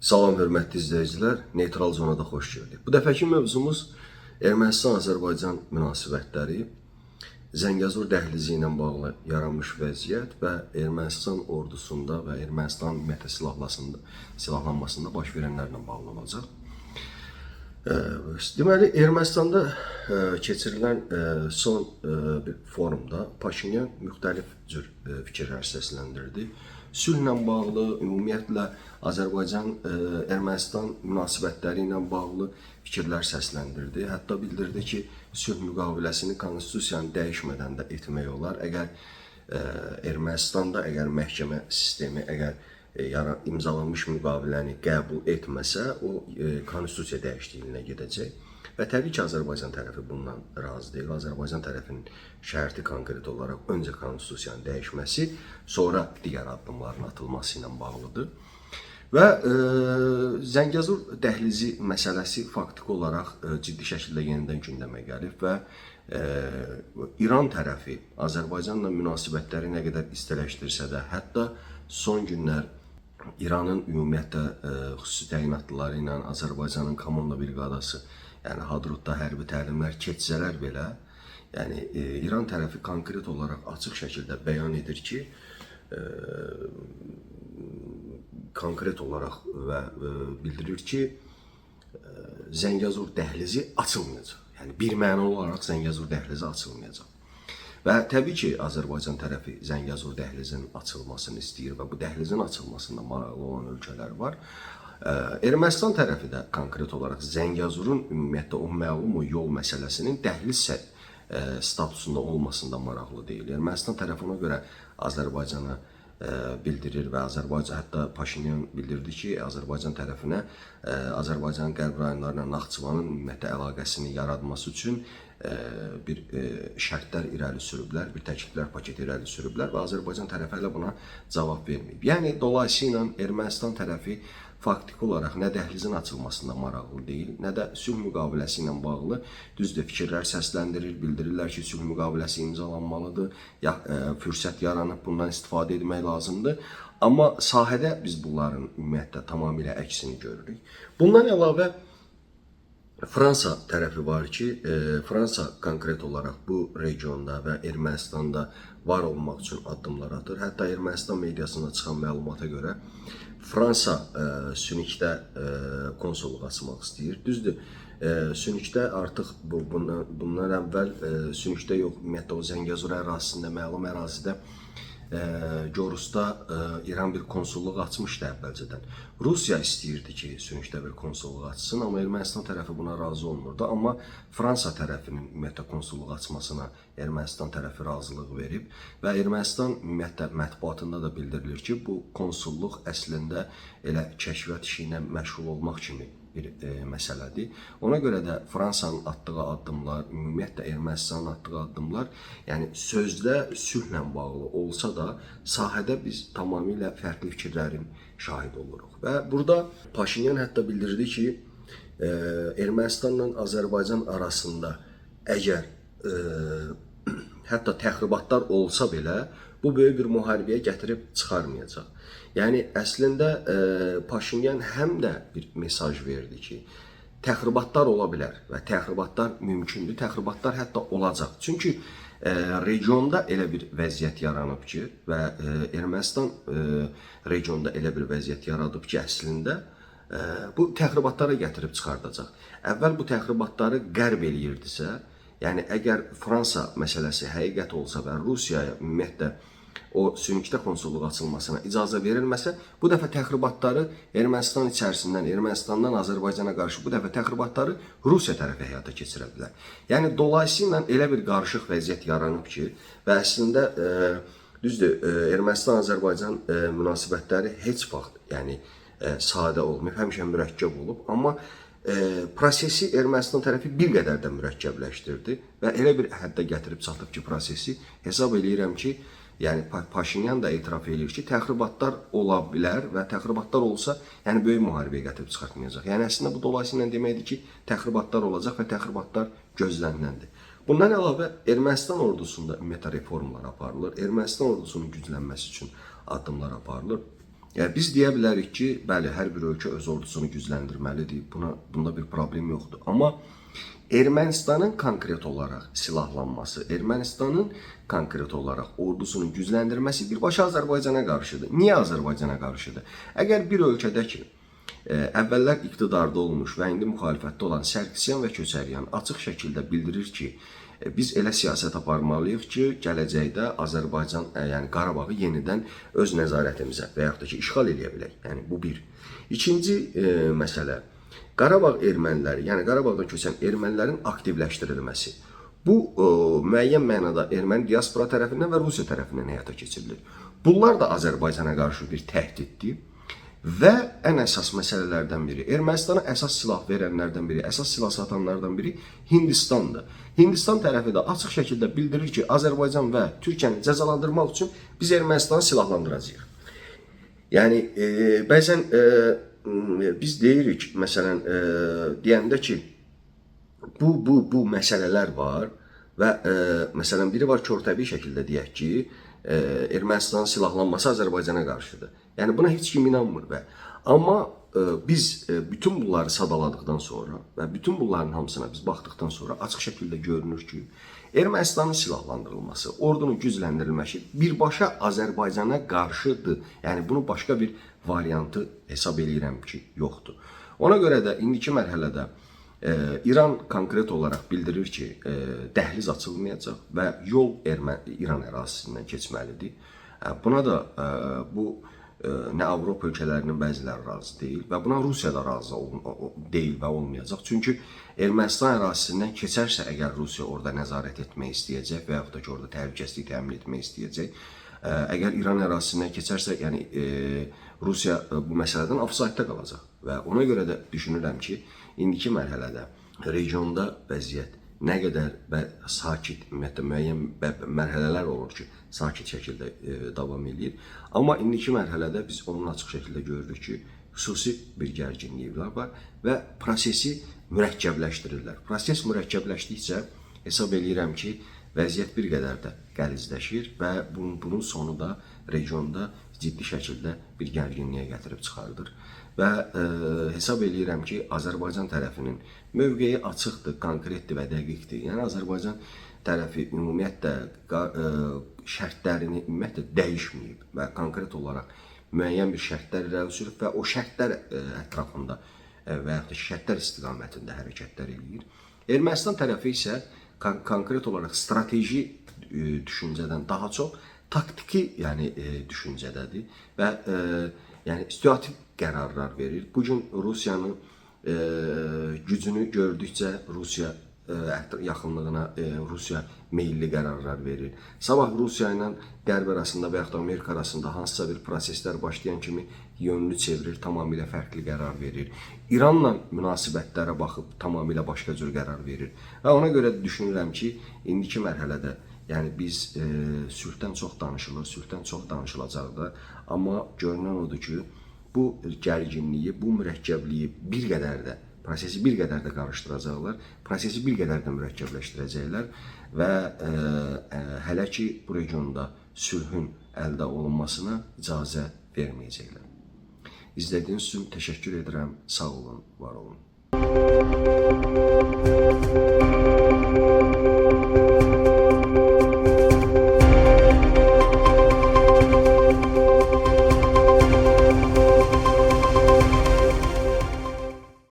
Salam hörmətli izləyicilər, Neytral Zonada xoş gəldik. Bu dəfəki mövzumuz Ermənistan-Azərbaycan münasibətləri, Zəngəzur dəhlizi ilə bağlı yaranmış vəziyyət və Ermənistan ordusunda və Ermənistan ümumiyyətlə silahlanmasında baş verənlərlə bağlı olacaq. Deməli, Ermənistanda keçirilən son bir forumda Paşinyan müxtəlif cür fikirlər səsləndirdi. Sülhlə bağlı, ümumiyyətlə Azərbaycan-Ermənistan münasibətləri ilə bağlı fikirlər səsləndirdi. Hətta bildirdi ki, sülh müqaviləsini konstitusiyanı dəyişmədən də etmək olar. Əgər Ermənistanda məhkəmə sistemi imzalanmış müqaviləni qəbul etməsə, o konstitusiya dəyişikliyinə gedəcək. Və təbii ki, Azərbaycan tərəfi bundan razı deyil. Azərbaycan tərəfinin şərti konkret olaraq öncə konstitusiyanın dəyişməsi, sonra digər addımların atılması ilə bağlıdır. Və Zəngəzur dəhlizi məsələsi faktiki olaraq ciddi şəkildə yenidən gündəmə gəlib və İran tərəfi Azərbaycanla münasibətləri nə qədər istələşdirsə də, hətta son günlər İranın ümumiyyətlə xüsusi təyinatlıları ilə Azərbaycanın komanda briqadası, yəni Hadrutda hərbi təlimlər keçsələr belə, yəni İran tərəfi konkret olaraq açıq şəkildə bəyan edir ki, konkret olaraq və bildirir ki, Zəngəzur dəhlizi açılmayacaq. Yəni birmənalı olaraq Zəngəzur dəhlizi açılmayacaq. Və təbii ki, Azərbaycan tərəfi Zəngəzur dəhlizinin açılmasını istəyir və bu dəhlizin açılmasında maraqlı olan ölkələr var. Ermənistan tərəfi də konkret olaraq Zəngəzurun ümumiyyətlə o məlum yol məsələsinin dəhliz statusunda olmasında maraqlı deyil. Ermənistan tərəfi ona görə Azərbaycana bildirir və hətta Paşinyan bildirdi ki, Azərbaycan tərəfinə Azərbaycanın qərb rayonlarına Naxçıvanın ümumiyyətlə əlaqəsini yaratması üçün bir şərtlər irəli sürüblər, bir təkliflər paketi irəli sürüblər və Azərbaycan tərəfi hələ buna cavab verməyib. Yəni, dolayısıyla Ermənistan tərəfi faktiki olaraq nə dəhlizin açılmasında maraqlı deyil, nə də sülh müqaviləsi ilə bağlı düzdür fikirlər səsləndirir, bildirirlər ki, sülh müqaviləsi imzalanmalıdır, fürsət yaranıb bundan istifadə etmək lazımdır. Amma sahədə biz bunların ümumiyyətlə tamamilə əksini görürük. Bundan əlavə Fransa tərəfi var ki, Fransa konkret olaraq bu regionda və Ermənistanda var olmaq üçün addımlar atır. Hətta Ermənistan mediasına çıxan məlumata görə Fransa Sünikdə konsulluq açmaq istəyir. Düzdür, Sünikdə artıq bundan əvvəl Sünikdə yox, ümumiyyətlə o Zəngəzur ərazisində, məlum ərazidə Gorusda İran bir konsulluq açmışdı əvvəlcədən. Rusiya istəyirdi ki, Sünikdə bir konsulluq açsın, amma Ermənistan tərəfi buna razı olmurdu. Amma Fransa tərəfinin ümumiyyətlə konsulluq açmasına Ermənistan tərəfi razılıq verib və Ermənistan ümumiyyətlə mətbuatında da bildirilir ki, bu konsulluq əslində elə kəşfiyyat işi ilə məşğul olmaq kimi bir məsələdir. Ona görə də Fransanın atdığı addımlar, ümumiyyətlə Ermənistanın atdığı addımlar, yəni sözdə sülhlə bağlı olsa da, sahədə biz tamamilə fərqli fikirlərin şahid oluruq. Və burada Paşinyan hətta bildirdi ki, Ermənistanla Azərbaycan arasında əgər hətta təxribatlar olsa belə, bu böyük bir müharibəyə gətirib çıxarmayacaq. Yəni, əslində Paşinyan həm də bir mesaj verdi ki, təxribatlar ola bilər və təxribatlar mümkündür, təxribatlar hətta olacaq. Çünki regionda elə bir vəziyyət yaranıb ki və Ermənistan regionda elə bir vəziyyət yaradıb ki, əslində bu təxribatlara gətirib çıxardacaq. Əvvəl bu təxribatları qərb eləyirdisə, yəni əgər Fransa məsələsi həqiqət olsa və Rusiyaya ümumiyyətlə o Sünikdə konsulluq açılmasına icazə verilməsə, bu dəfə təxribatları Ermənistan içərisindən, Ermənistandan Azərbaycana qarşı bu dəfə təxribatları Rusiya tərəfi həyata keçirə bilər. Yəni, dolayısıyla elə bir qarışıq vəziyyət yaranıb ki, və əslində, düzdür, Ermənistan-Azərbaycan münasibətləri heç vaxt sadə olmayıb, həmişə mürəkkəb olub, amma prosesi Ermənistan tərəfi bir qədər də mürəkkəbləşdirdi və elə bir həddə gətirib çatıb ki, prosesi hesab edirəm ki, yəni Paşinyan da etiraf edir ki, təxribatlar ola bilər və təxribatlar olsa, yəni böyük müharibəyə gətirib çıxartmayacaq. Yəni əslində bu dolayısıyla deməkdir ki, təxribatlar olacaq və təxribatlar gözləniləndir. Bundan əlavə Ermənistan ordusunda ümumiyyətlə reformlar aparılır. Ermənistan ordusunun güclənməsi üçün addımlar aparılır. Biz deyə bilərik ki, bəli, hər bir ölkə öz ordusunu gücləndirməlidir. Bunda bir problem yoxdur. Amma Ermənistanın konkret olaraq silahlanması, Ermənistanın konkret olaraq ordusunun gücləndirməsi birbaşa Azərbaycana qarşıdır. Niyə Azərbaycana qarşıdır? Əgər bir ölkədə ki, əvvəllər iqtidarda olmuş və indi müxalifətdə olan Sərkisyan və Köçəryan açıq şəkildə bildirir ki, biz elə siyasət aparmalıyıq ki, gələcəkdə Azərbaycan, yəni Qarabağı yenidən öz nəzarətimizə və yaxud da ki, işğal edə bilək. Yəni bu bir. İkinci məsələ, Qarabağ erməniləri, yəni Qarabağdan köçən ermənilərin aktivləşdirilməsi. Bu müəyyən mənada erməni diaspora tərəfindən və Rusiya tərəfindən həyata keçirilir. Bunlar da Azərbaycana qarşı bir təhdiddir. Və ən əsas məsələlərdən biri, Ermənistana əsas silah verənlərdən biri, əsas silah satanlardan biri Hindistandır. Hindistan tərəfi də açıq şəkildə bildirir ki, Azərbaycan və Türkiyəni cəzalandırmaq üçün biz Ermənistanı silahlandıracağıq. Yəni, bəzən biz deyirik, məsələn, deyəndə ki, bu məsələlər var və məsələn, biri var körtəbii şəkildə deyək ki, Ermənistanın silahlanması Azərbaycana qarşıdır. Yəni, buna heç kim inanmır və amma biz bütün bunları sadaladıqdan sonra və bütün bunların hamısına biz baxdıqdan sonra açıq şəkildə görünür ki, Ermənistanın silahlandırılması, ordunun gücləndirilməsi birbaşa Azərbaycana qarşıdır. Yəni, bunun başqa bir variantı hesab edirəm ki, yoxdur. Ona görə də indiki mərhələdə İran konkret olaraq bildirir ki, dəhliz açılmayacaq və yol İran ərazisindən keçməlidir. Buna da bu nə Avropa ölkələrinin bəziləri razı deyil və buna Rusiya da razı deyil və olmayacaq. Çünki Ermənistan ərazisindən keçərsə, əgər Rusiya orada nəzarət etmək istəyəcək və yaxud da ki, orada təhlükəsizlik təmin etmək istəyəcək, əgər İran ərazisindən keçərsə, yəni Rusiya bu məsələdən ofsaytda qalacaq və ona görə də düşünürəm ki, indiki mərhələdə regionda vəziyyət nə qədər sakit, ümumiyyətlə müəyyən mərhələlər olur ki, sakit şəkildə davam edir. Amma indiki mərhələdə biz onun açıq şəkildə görürük ki, xüsusi bir gərginliklər var və prosesi mürəkkəbləşdirirlər. Proses mürəkkəbləşdikcə hesab edirəm ki, vəziyyət bir qədər də qəlizləşir və bunun sonu da regionda ciddi şəkildə bir gərginliyə gətirib çıxardır. Və hesab edirəm ki, Azərbaycan tərəfinin mövqeyi açıqdır, konkretdir və dəqiqdir. Yəni, Azərbaycan tərəfi ümumiyyətlə şərtlərini ümumiyyətlə dəyişməyib və konkret olaraq müəyyən bir şərtlər irəli sürüb və o şərtlər ətrafında və yaxud da şərtlər istiqamətində hərəkətlər edir. Ermənistan tərəfi isə konkret olaraq strateji düşüncədən daha çox taktiki düşüncədədir və situativ qərarlar verir. Bugün Rusiyanın gücünü gördükcə Rusiya yaxınlığına Rusiya meyilli qərarlar verir. Sabah Rusiya ilə Qərb arasında və yaxud da Amerika arasında hansısa bir proseslər başlayan kimi yönünü çevirir, tamamilə fərqli qərar verir. İranla münasibətlərə baxıb tamamilə başqa cür qərar verir. Və ona görə düşünürəm ki, indiki mərhələdə yəni biz sülhdən çox danışılır, sülhdən çox danışılacaq da. Amma görünən odur ki, bu gərginliyi, bu mürəkkəbliyi bir qədər də, prosesi bir qədər də qarışdıracaqlar, prosesi bir qədər də mürəkkəbləşdirəcəklər və hələ ki, bu regionda sülhün əldə olunmasına icazə verməyəcəklər. İzlədiyiniz üçün təşəkkür edirəm, sağ olun, var olun.